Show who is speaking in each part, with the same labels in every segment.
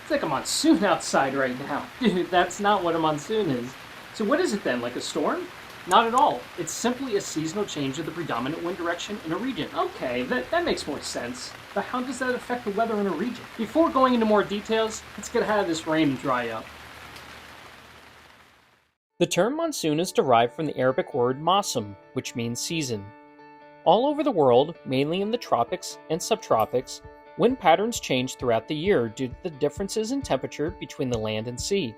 Speaker 1: It's like a monsoon outside right now. Dude, that's not what a monsoon is. So what is it then, like a storm? Not at all. It's simply a seasonal change of the predominant wind direction in a region. Okay, that makes more sense. But how does that affect the weather in a region? Before going into more details, let's get ahead of this rain and dry up.
Speaker 2: The term monsoon is derived from the Arabic word masum, which means season. All over the world, mainly in the tropics and subtropics, wind patterns change throughout the year due to the differences in temperature between the land and sea.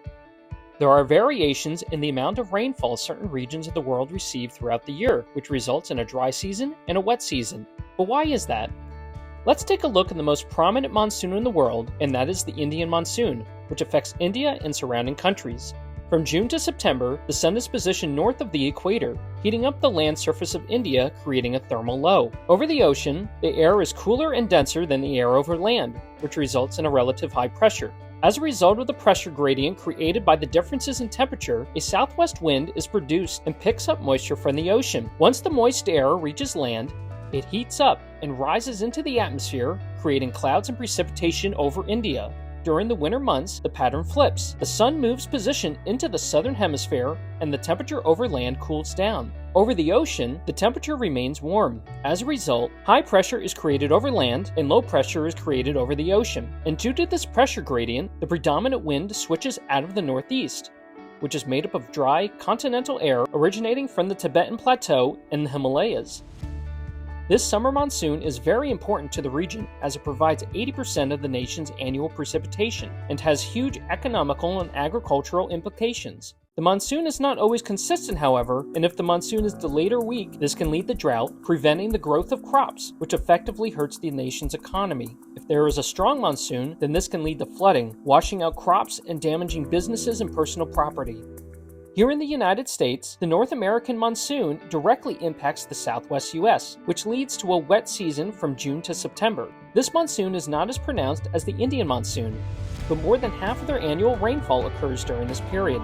Speaker 2: There are variations in the amount of rainfall certain regions of the world receive throughout the year, which results in a dry season and a wet season. But why is that? Let's take a look at the most prominent monsoon in the world, and that is the Indian Monsoon, which affects India and surrounding countries. From June to September, the sun is positioned north of the equator, heating up the land surface of India, creating a thermal low. Over the ocean, the air is cooler and denser than the air over land, which results in a relative high pressure. As a result of the pressure gradient created by the differences in temperature, a southwest wind is produced and picks up moisture from the ocean. Once the moist air reaches land, it heats up and rises into the atmosphere, creating clouds and precipitation over India. During the winter months, the pattern flips. The sun moves position into the southern hemisphere, and the temperature over land cools down. Over the ocean, the temperature remains warm. As a result, high pressure is created over land, and low pressure is created over the ocean. And due to this pressure gradient, the predominant wind switches out of the northeast, which is made up of dry, continental air originating from the Tibetan Plateau and the Himalayas. This summer monsoon is very important to the region as it provides 80% of the nation's annual precipitation and has huge economical and agricultural implications. The monsoon is not always consistent, however, and if the monsoon is delayed or weak, this can lead to drought, preventing the growth of crops, which effectively hurts the nation's economy. If there is a strong monsoon, then this can lead to flooding, washing out crops and damaging businesses and personal property. Here in the United States, the North American Monsoon directly impacts the southwest U.S., which leads to a wet season from June to September. This monsoon is not as pronounced as the Indian Monsoon, but more than half of their annual rainfall occurs during this period.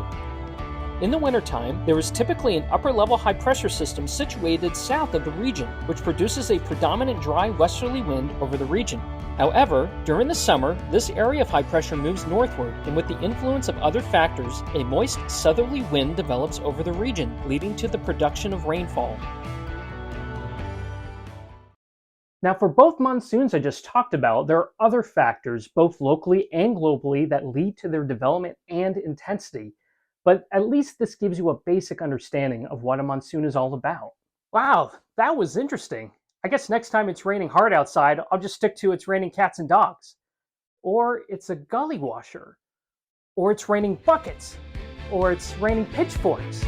Speaker 2: In the wintertime, there is typically an upper-level high-pressure system situated south of the region, which produces a predominant dry westerly wind over the region. However, during the summer, this area of high pressure moves northward, and with the influence of other factors, a moist southerly wind develops over the region, leading to the production of rainfall.
Speaker 1: Now, for both monsoons I just talked about, there are other factors, both locally and globally, that lead to their development and intensity. But at least this gives you a basic understanding of what a monsoon is all about. Wow, that was interesting. I guess next time it's raining hard outside, I'll just stick to it's raining cats and dogs. Or it's a gully washer. Or it's raining buckets. Or it's raining pitchforks.